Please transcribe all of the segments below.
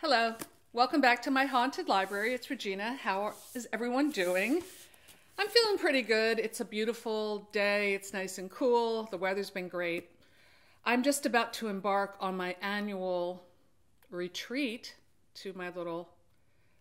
Hello, welcome back to my haunted library. It's Regina. How is everyone doing? I'm feeling pretty good. It's a beautiful day. It's nice and cool. The weather's been great. I'm just about to embark on my annual retreat to my little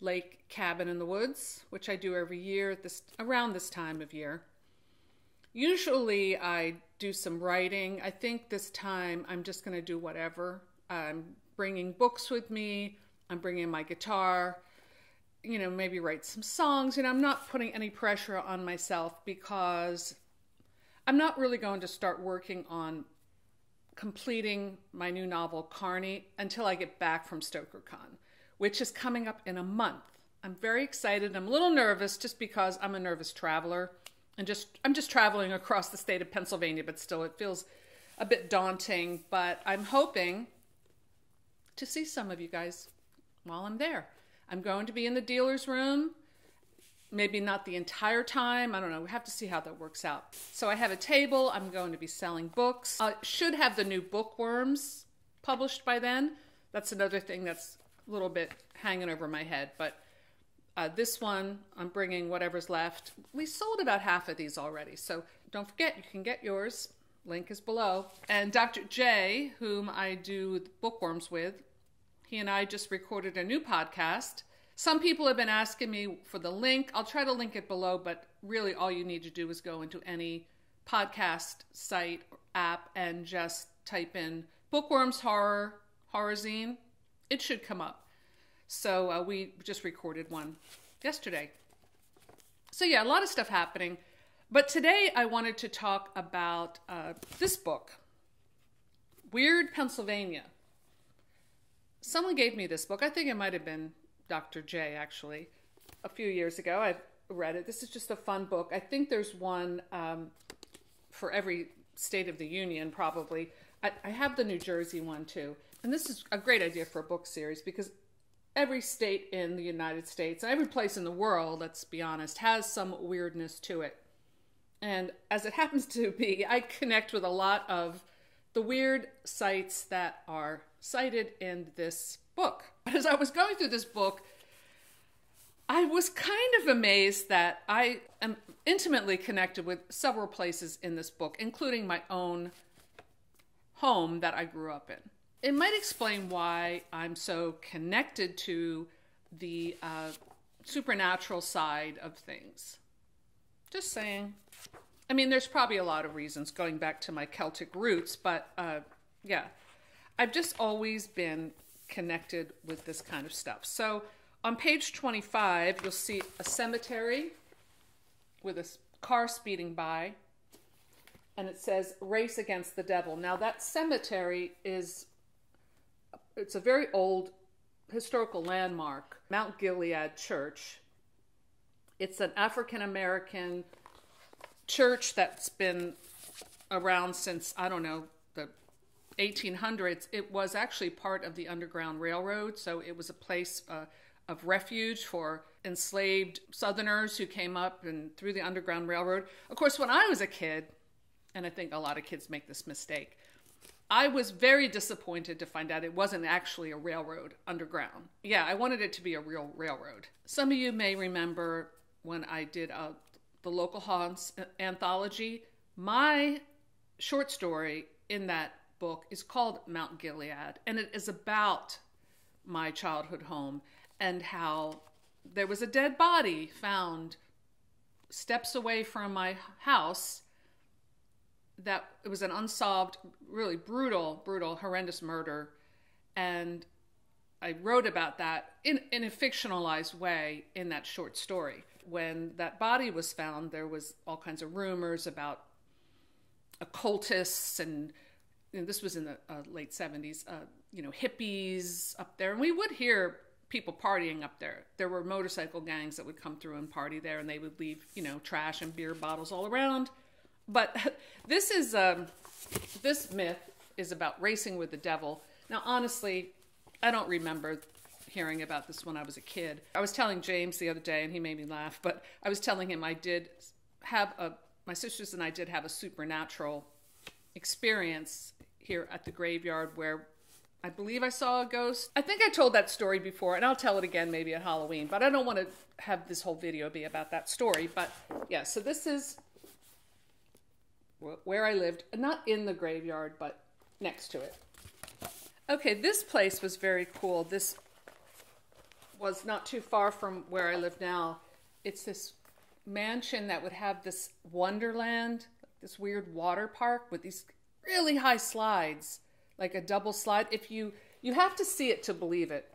lake cabin in the woods, which I do every year at around this time of year. Usually I do some writing. I think this time I'm just going to do whatever. I'm bringing books with me. I'm bringing my guitar, maybe write some songs. I'm not putting any pressure on myself because I'm not really going to start working on completing my new novel, Carney, until I get back from StokerCon, which is coming up in a month. I'm very excited. I'm a little nervous just because I'm a nervous traveler and I'm just traveling across the state of Pennsylvania, but still it feels a bit daunting. But I'm hoping to see some of you guys while I'm there. I'm going to be in the dealer's room, maybe not the entire time. I don't know. We have to see how that works out. So I have a table. I'm going to be selling books. I should have the new Bookworms published by then. That's another thing that's a little bit hanging over my head. But this one, I'm bringing whatever's left. We sold about half of these already. So don't forget, you can get yours. Link is below. And Dr. J, whom I do the Bookworms with, he and I just recorded a new podcast. Some people have been asking me for the link. I'll try to link it below, but really all you need to do is go into any podcast site or app and just type in Bookworms Horror Zine. It should come up. So we just recorded one yesterday. So yeah, a lot of stuff happening. But today I wanted to talk about this book, Weird Pennsylvania. Someone gave me this book. I think it might have been Dr. J, actually, a few years ago. I read it. This is just a fun book. I think there's one for every state of the union, probably. I have the New Jersey one, too. And this is a great idea for a book series because every state in the United States, and every place in the world, let's be honest, has some weirdness to it. And as it happens to be, I connect with a lot of the weird sites that are cited in this book. As I was going through this book, I was kind of amazed that I am intimately connected with several places in this book, including my own home that I grew up in. It might explain why I'm so connected to the supernatural side of things. Just saying. I mean, there's probably a lot of reasons going back to my Celtic roots, but yeah, I've just always been connected with this kind of stuff. So on page 25, you'll see a cemetery with a car speeding by, and it says, "Race Against the Devil." Now that cemetery it's a very old historical landmark, Mount Gilead Church. It's an African-American church that's been around since, I don't know, the 1800s. It was actually part of the Underground Railroad, so it was a place of refuge for enslaved Southerners who came up and through the Underground Railroad. Of course, when I was a kid, and I think a lot of kids make this mistake, I was very disappointed to find out it wasn't actually a railroad underground. Yeah, I wanted it to be a real railroad. Some of you may remember when I did the Local Haunts anthology. My short story in that book is called Mount Gilead, and it is about my childhood home and how there was a dead body found steps away from my house. That it was an unsolved, really brutal, horrendous murder. And I wrote about that in a fictionalized way in that short story. When that body was found, there was all kinds of rumors about occultists, and this was in the late 70s, hippies up there. And we would hear people partying up there. There were motorcycle gangs that would come through and party there, and they would leave, trash and beer bottles all around. But this myth is about racing with the devil. Now, honestly, I don't remember hearing about this when I was a kid. I was telling James the other day, and he made me laugh, but I was telling him my sisters and I did have a supernatural experience here at the graveyard where I believe I saw a ghost. I think I told that story before, and I'll tell it again maybe at Halloween, but I don't want to have this whole video be about that story. But yeah, so this is where I lived, not in the graveyard, but next to it. Okay, this place was very cool. This was not too far from where I live now. It's this mansion that would have this wonderland, this weird water park with these really high slides, like a double slide. If you have to see it to believe it,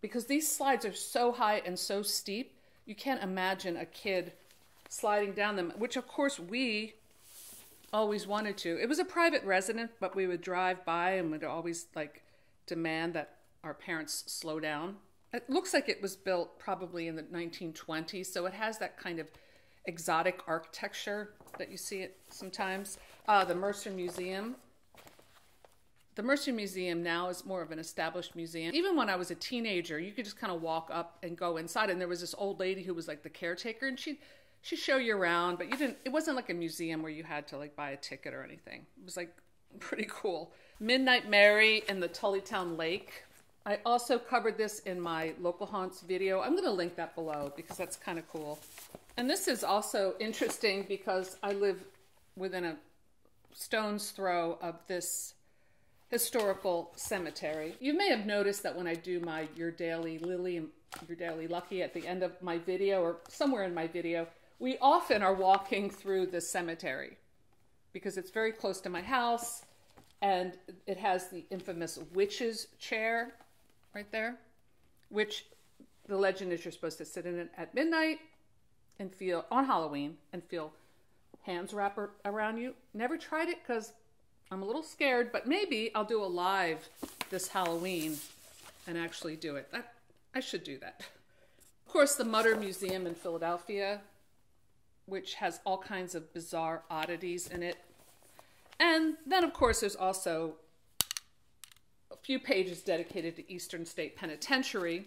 because these slides are so high and so steep, you can't imagine a kid sliding down them, which of course we always wanted to. It was a private residence, but we would drive by and would always like demand that our parents slow down. It looks like it was built probably in the 1920s, so it has that kind of exotic architecture that you see it sometimes. The Mercer Museum. The Mercer Museum now is more of an established museum. Even when I was a teenager, you could just kind of walk up and go inside, and there was this old lady who was like the caretaker, and she'd show you around, but it wasn't like a museum where you had to like buy a ticket or anything. It was like pretty cool. Midnight Mary and the Tullytown Lake. I also covered this in my Local Haunts video. I'm going to link that below because that's kind of cool. And this is also interesting because I live within a stone's throw of this historical cemetery. You may have noticed that when I do my Your Daily Lily and Your Daily Lucky at the end of my video or somewhere in my video, we often are walking through this cemetery because it's very close to my house and it has the infamous witch's chair right there, which the legend is you're supposed to sit in it at midnight and feel, on Halloween, and feel hands wrap around you. Never tried it because I'm a little scared, but maybe I'll do a live this Halloween and actually do it. I should do that. Of course, the Mutter Museum in Philadelphia, which has all kinds of bizarre oddities in it. And then, of course, there's also a few pages dedicated to Eastern State Penitentiary,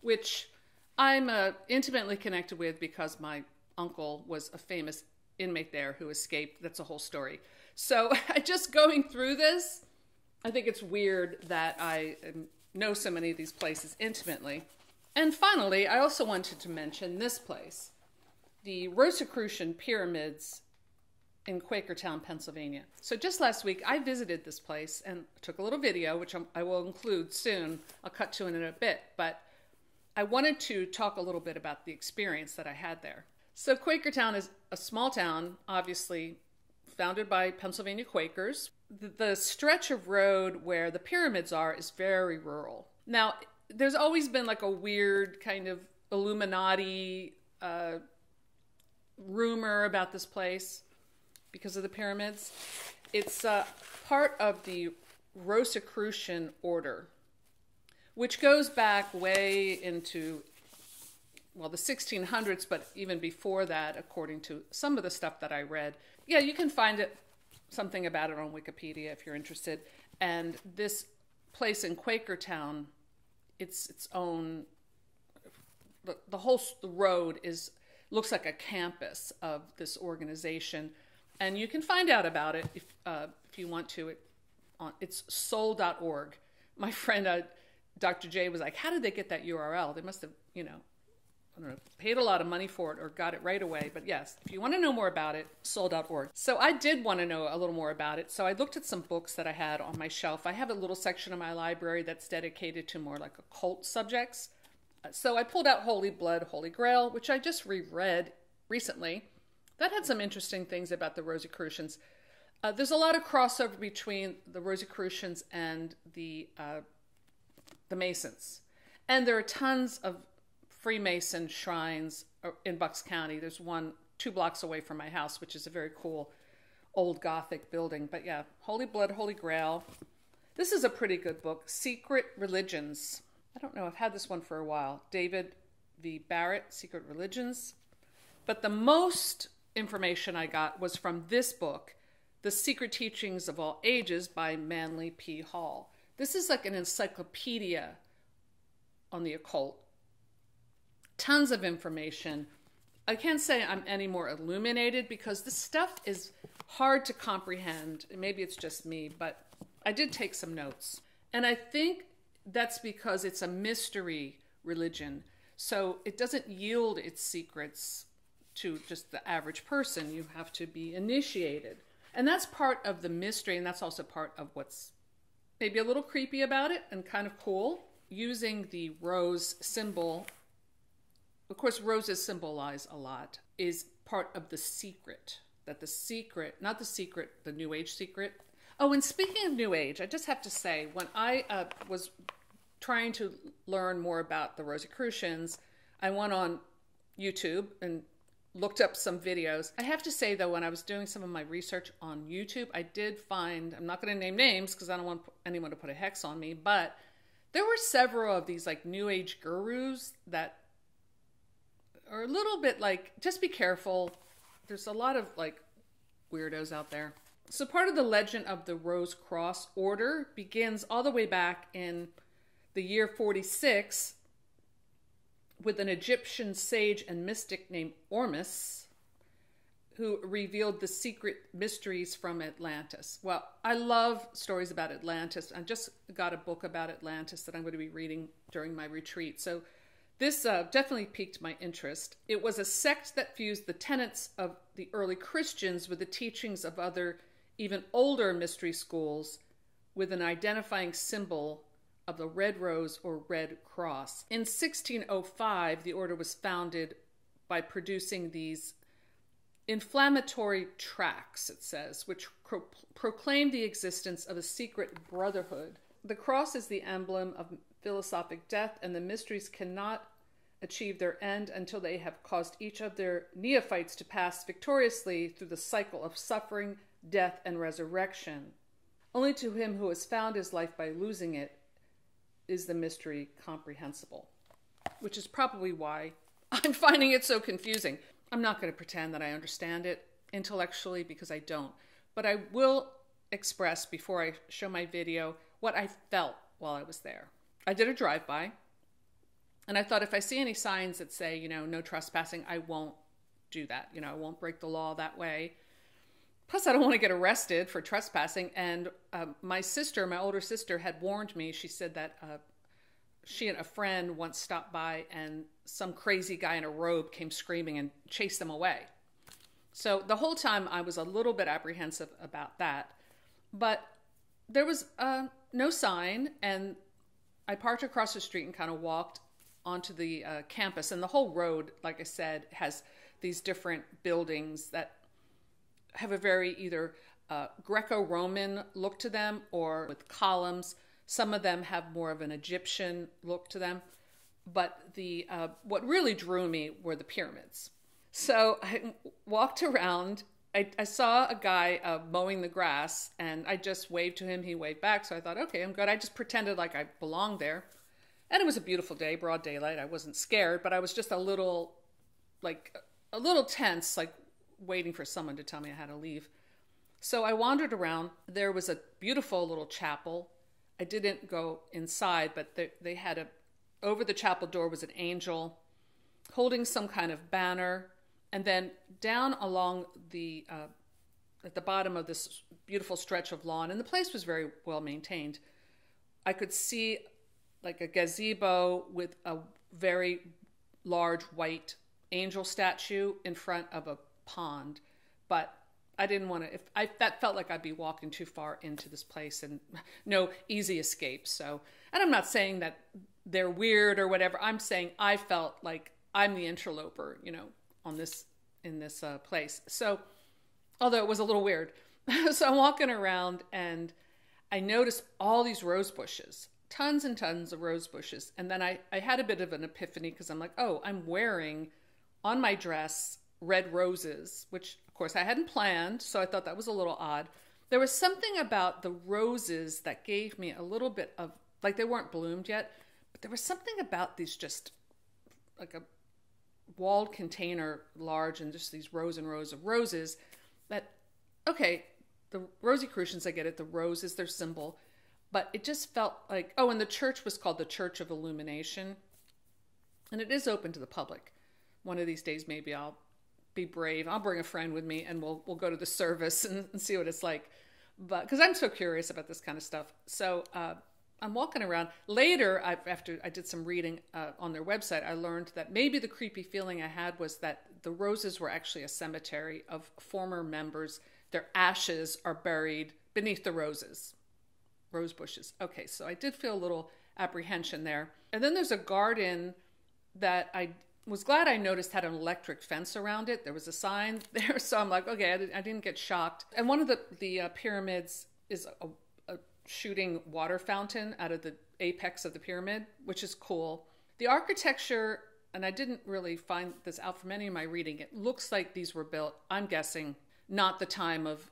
which I'm intimately connected with because my uncle was a famous inmate there who escaped. That's a whole story. So just going through this, I think it's weird that I know so many of these places intimately. And finally, I also wanted to mention this place, the Rosicrucian Pyramids in Quakertown, Pennsylvania. So just last week, I visited this place and took a little video, which I will include soon. I'll cut to it in a bit, but I wanted to talk a little bit about the experience that I had there. So Quakertown is a small town, obviously founded by Pennsylvania Quakers. The stretch of road where the pyramids are is very rural. Now, there's always been like a weird kind of Illuminati rumor about this place because of the pyramids. It's part of the Rosicrucian order, which goes back way into, well, the 1600s, but even before that, according to some of the stuff that I read. Yeah, you can find something about it on Wikipedia if you're interested. And this place in Quakertown, it's its own, the whole road looks like a campus of this organization. And you can find out about it if you want to. It's soul.org. My friend, Dr. J, was like, how did they get that URL? They must have, I don't know, paid a lot of money for it or got it right away. But yes, if you want to know more about it, soul.org. So I did want to know a little more about it. So I looked at some books that I had on my shelf. I have a little section of my library that's dedicated to more like occult subjects. So I pulled out Holy Blood, Holy Grail, which I just reread recently. That had some interesting things about the Rosicrucians. There's a lot of crossover between the Rosicrucians and the Masons. And there are tons of Freemason shrines in Bucks County. There's one 2 blocks away from my house, which is a very cool old Gothic building. But yeah, Holy Blood, Holy Grail. This is a pretty good book. Secret Religions. I don't know, I've had this one for a while. David V. Barrett, Secret Religions. But the most information I got was from this book, The Secret Teachings of All Ages by Manly P. Hall. This is like an encyclopedia on the occult. Tons of information. I can't say I'm any more illuminated because this stuff is hard to comprehend. Maybe it's just me, but I did take some notes. And I think that's because it's a mystery religion. So it doesn't yield its secrets to just the average person. You have to be initiated. And that's part of the mystery, and that's also part of what's maybe a little creepy about it and kind of cool. Using the rose symbol, of course, roses symbolize a lot, is part of the secret. That the secret, not the secret, the New Age secret. Oh, and speaking of New Age, I just have to say, when I was trying to learn more about the Rosicrucians, I went on YouTube and looked up some videos. I have to say, though, when I was doing some of my research on YouTube, I did find, I'm not going to name names because I don't want anyone to put a hex on me, but there were several of these like New Age gurus that are a little bit like, just be careful. There's a lot of like weirdos out there. So part of the legend of the Rose Cross Order begins all the way back in the year 46 with an Egyptian sage and mystic named Ormus, who revealed the secret mysteries from Atlantis. Well, I love stories about Atlantis. I just got a book about Atlantis that I'm going to be reading during my retreat. So this definitely piqued my interest. It was a sect that fused the tenets of the early Christians with the teachings of other, even older mystery schools, with an identifying symbol of the red rose or red cross. In 1605, the order was founded by producing these inflammatory tracts, it says, which proclaim the existence of a secret brotherhood. The cross is the emblem of philosophic death, and the mysteries cannot achieve their end until they have caused each of their neophytes to pass victoriously through the cycle of suffering, death, and resurrection. Only to him who has found his life by losing it is the mystery comprehensible, which is probably why I'm finding it so confusing. I'm not going to pretend that I understand it intellectually because I don't, but I will express before I show my video what I felt while I was there. I did a drive-by, and I thought if I see any signs that say, no trespassing, I won't do that. I won't break the law that way. Plus, I don't want to get arrested for trespassing. And my older sister, had warned me. She said that she and a friend once stopped by and some crazy guy in a robe came screaming and chased them away. So the whole time I was a little bit apprehensive about that. But there was no sign, and I parked across the street and kind of walked onto the campus. And the whole road, like I said, has these different buildings that have a very either Greco-Roman look to them or with columns. Some of them have more of an Egyptian look to them. But what really drew me were the pyramids. So I walked around. I saw a guy mowing the grass, and I just waved to him. He waved back. So I thought, okay, I'm good. I just pretended like I belonged there. And it was a beautiful day, broad daylight. I wasn't scared, but I was just a little tense, like waiting for someone to tell me I had to leave. So I wandered around. There was a beautiful little chapel. I didn't go inside, but they had over the chapel door was an angel holding some kind of banner. And then down along at the bottom of this beautiful stretch of lawn, and the place was very well maintained, I could see like a gazebo with a very large white angel statue in front of a pond. But I didn't want to, that felt like I'd be walking too far into this place and no easy escape. So, and I'm not saying that they're weird or whatever. I'm saying I felt like I'm the interloper, in this place. So, although it was a little weird. So I'm walking around and I noticed all these rose bushes, tons and tons of rose bushes. And then I had a bit of an epiphany because I'm like, oh, I'm wearing on my dress red roses, which of course I hadn't planned. So I thought that was a little odd. There was something about the roses that gave me a little bit of, like they weren't bloomed yet, but there was something about these just like a walled container large and just these rows and rows of roses that, okay, the Rosicrucians, I get it, the rose is their symbol, but it just felt like, oh, and the church was called the Church of Illumination, and it is open to the public. One of these days, maybe I'll be brave. I'll bring a friend with me and we'll go to the service and see what it's like. But because I'm so curious about this kind of stuff. So I'm walking around. Later, after I did some reading on their website, I learned that maybe the creepy feeling I had was that the roses were actually a cemetery of former members. Their ashes are buried beneath the roses, rose bushes. Okay, so I did feel a little apprehension there. And then there's a garden that I was glad I noticed had an electric fence around it. There was a sign there, so I'm like, okay, I didn't get shocked. And one of the pyramids is a shooting water fountain out of the apex of the pyramid, which is cool. The architecture, and I didn't really find this out from any of my reading, it looks like these were built, I'm guessing, not the time of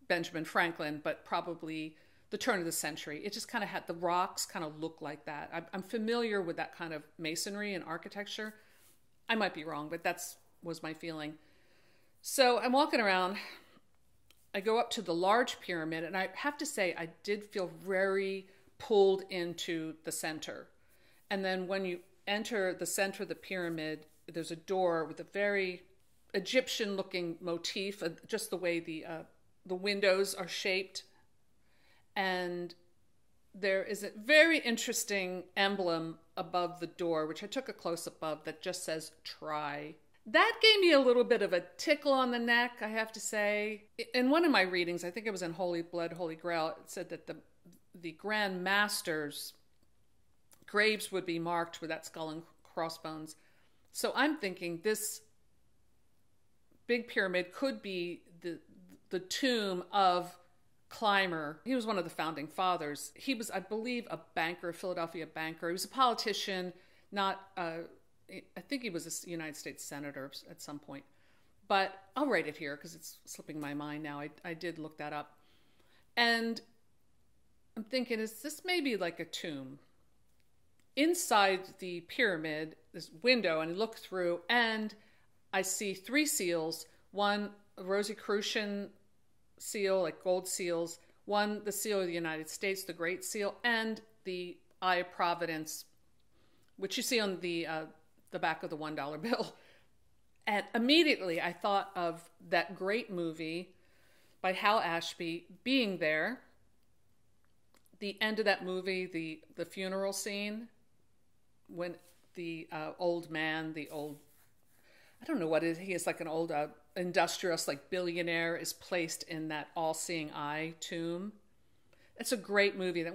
Benjamin Franklin, but probably the turn of the century. It just kind of had, the rocks kind of look like that. I'm familiar with that kind of masonry and architecture. I might be wrong, but was my feeling. So I'm walking around. I go up to the large pyramid, and I have to say I did feel very pulled into the center. And then when you enter the center of the pyramid, there's a door with a very Egyptian-looking motif, just the way the windows are shaped. And there is a very interesting emblem above the door, which I took a close-up of, that just says "Try." That gave me a little bit of a tickle on the neck, I have to say. In one of my readings, I think it was in Holy Blood, Holy Grail, it said that the Grand Master's graves would be marked with that skull and crossbones. So I'm thinking this big pyramid could be the tomb of Clymer. He was one of the founding fathers. He was, I believe, a banker, a Philadelphia banker. He was a politician, not I think he was a United States senator at some point. But I'll write it here because it's slipping my mind now. I did look that up. And I'm thinking, is this maybe like a tomb? Inside the pyramid, this window, and I look through, and I see 3 seals. One, a Rosicrucian seal, like gold seals. One, the seal of the United States, the Great Seal, and the Eye of Providence, which you see on the back of the $1 bill. And immediately I thought of that great movie by Hal Ashby, Being There. The end of that movie, the funeral scene, when the old man, I don't know what it is, he is like an old industrialist, like billionaire, is placed in that all-seeing eye tomb. It's a great movie that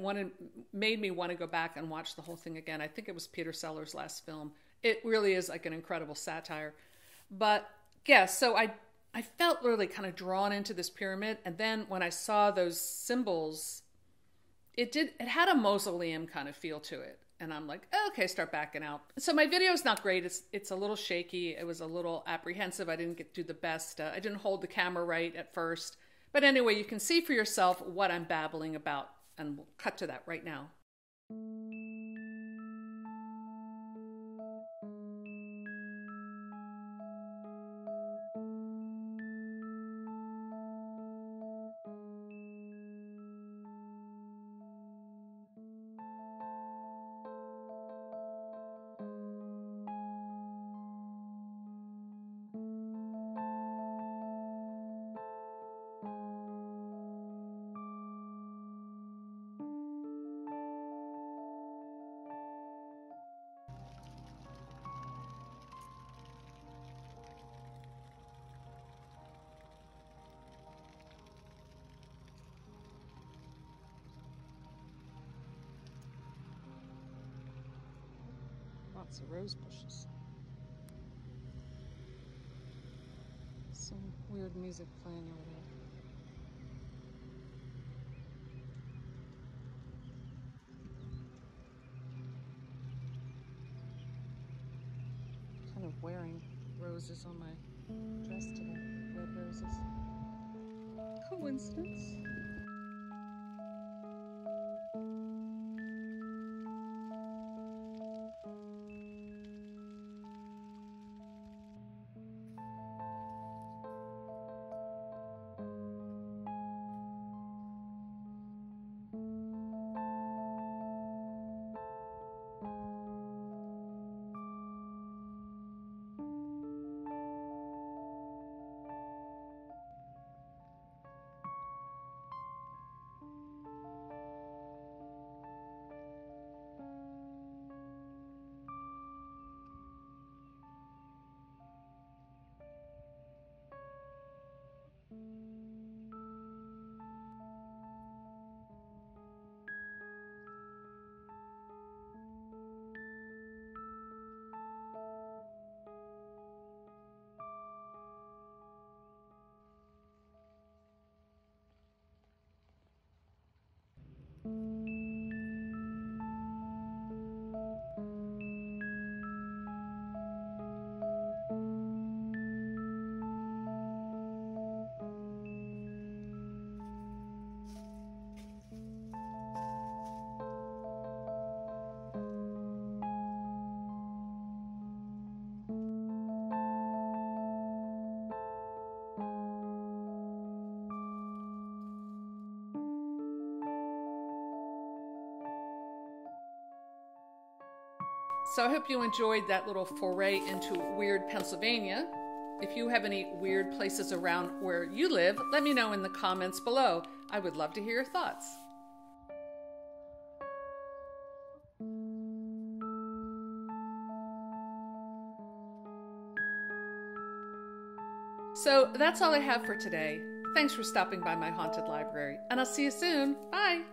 made me want to go back and watch the whole thing again. I think it was Peter Sellers' last film. It really is like an incredible satire. But yeah, so I felt really kind of drawn into this pyramid. And then when I saw those symbols, it had a mausoleum kind of feel to it. And I'm like, okay, start backing out. So my video is not great. It's a little shaky. It was a little apprehensive. I didn't do the best. I didn't hold the camera right at first. But anyway, you can see for yourself what I'm babbling about. And we'll cut to that right now. Lots of rose bushes. Some weird music playing over there. Kind of wearing roses on my dress today. Red roses. Coincidence? So I hope you enjoyed that little foray into weird Pennsylvania. If you have any weird places around where you live, let me know in the comments below. I would love to hear your thoughts. So that's all I have for today. Thanks for stopping by my haunted library, and I'll see you soon. Bye!